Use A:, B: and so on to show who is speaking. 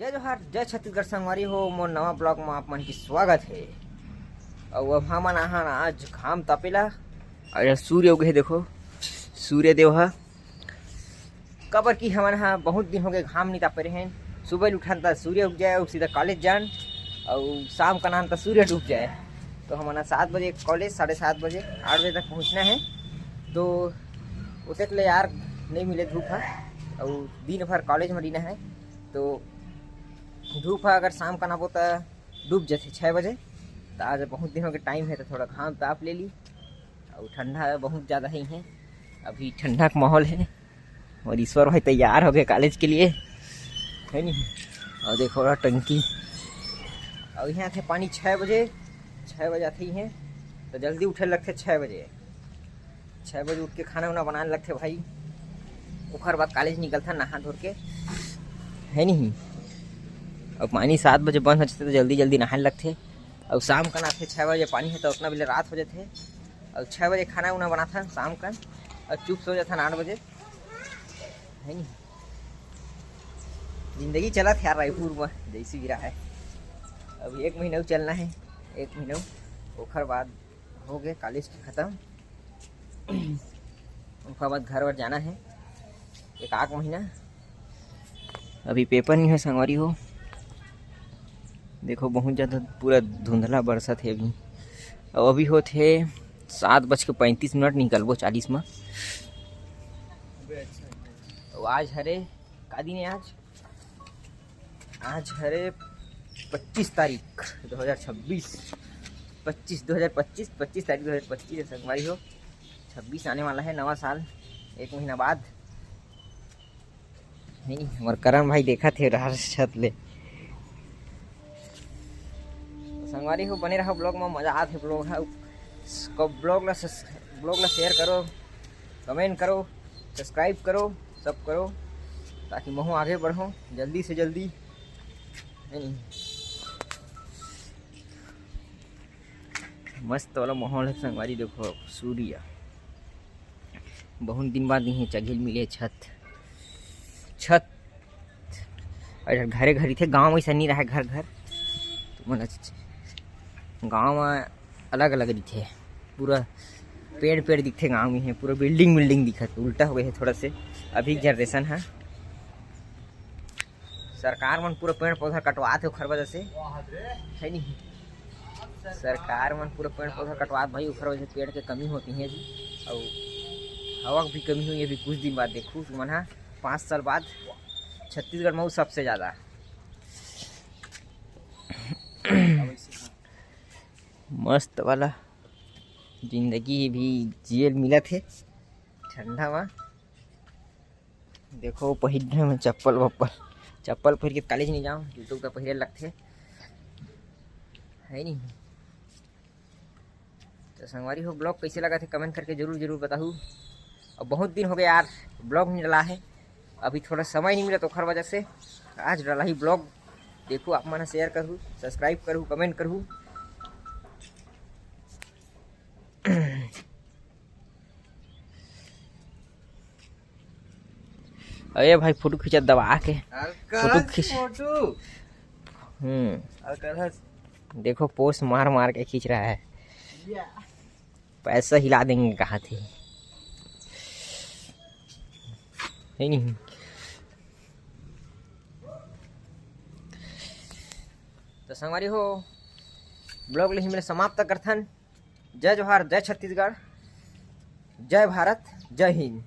A: जय जोहार जय छत्तीसगढ़ संगवारी हो मोर नवा ब्लॉग में आप मन की स्वागत है। और अब हमन आहान आज घाम तपेला और सूर्य उगे हे। देखो सूर्य देव हा कबर की हमन हा बहुत दिन हो गए घाम नहीं तापे रहे। सुबह उठान त सूर्य उग जाए और सीधा कॉलेज जान और शाम का नाम तो सूर्य डूब जाए। तो हमन 7 बजे कॉलेज 7:30 बजे 8 बजे तक पहुँचना है। तो उसे के लिए यार नहीं मिले धूप है और दिन भर कॉलेज में रहना है। तो धूप है अगर शाम का नापो तो डूब जाते 6 बजे। तो आज बहुत दिनों के टाइम है तो थोड़ा घाम ताप ले ली और ठंडा बहुत ज़्यादा ही है। अभी ठंडा का माहौल है और ईश्वर भाई तैयार हो गए कॉलेज के लिए है नहीं। और देखो रहा टंकी और यहाँ थे पानी 6 बजे आते ही हैं। तो जल्दी उठे लगते 6 बजे उठ के खाना वाना बनाने लगते भाई। उखर बाद कॉलेज निकलता नहा धो के है नहीं। और पानी 7 बजे बंद हो जाते तो जल्दी नहाने लगते। और शाम का नाते 6 बजे पानी है तो उतना बेले रात हो जाते। और 6 बजे खाना वाना बना था शाम का और चुप सो जाता 8 बजे है नहीं। जिंदगी चला था यार रायपुर में जैसी भी रहा है। अभी 1 महीना चलना है 1 महीना ओखर बाद हो गए कॉलेज ख़त्म। ओखर बाद घर वर जाना है 1 महीना। अभी पेपर नहीं है संगवारी हो। देखो बहुत ज़्यादा पूरा धुंधला बरसा थे अभी। और अभी होते 7:35 निकलबो 40 में। तो आज हरे का दिन है आज हरे 25 तारीख 2026 25 तारीख 2025 संगवारी हो। 26 आने वाला है नवा साल 1 महीना बाद नहीं। हमारे करण भाई देखा थे राहर छत ले। संगवारी हो बने रहो ब्लॉग में मजा आते ब्लॉग ला शेयर करो कमेंट करो सब्सक्राइब करो सब करो ताकि मैं आगे बढ़ूँ जल्दी से जल्दी नहीं। मस्त वाला माहौल है संगवारी। देखो सूर्य बहुत दिन बाद नहीं चघिल मिले छत और घरे घर थे। गाँव वैसा नहीं रहा घर तो मन गाँव में अलग दिखे पूरा पेड़ दिखते गाँव में है। पूरा बिल्डिंग दिखत उल्टा हो गए है थोड़ा से अभी जनरेशन है। सरकार मन पूरा पेड़ पौधा कटवाते उखर वजह से है नहीं। सरकार मन पूरा पेड़ पौधा कटवात भाई उखर वजह से पेड़ के कमी होती है और हवा की भी कमी हुई है। अभी कुछ दिन बाद देखूँ मन 5 साल बाद छत्तीसगढ़ में सबसे ज़्यादा मस्त वाला जिंदगी भी जियल मिला थे ठंडा में। देखो पहिरने में चप्पल पहिर के कॉलेज नहीं जाऊँ जूतों का पहिरे लगते है नहीं। तो संगवारी हो ब्लॉग कैसे लगा थे कमेंट करके जरूर बताऊँ। और बहुत दिन हो गए यार ब्लॉग नहीं डाला है। अभी थोड़ा समय नहीं मिला तो हर वजह से आज डाला ही ब्लॉग। देखो आप मैंने शेयर करूँ सब्सक्राइब करूँ कमेंट करूँ। अरे भाई फोटो खींचा दबा के फोटो खींच। देखो पोस्ट मार के खींच रहा है। पैसा हिला देंगे कहाँ थे है नहीं। तो संगवारी हो ब्लॉग ले मेरे समाप्त करथन। जय जोहार जय छत्तीसगढ़ जय भारत जय हिंद।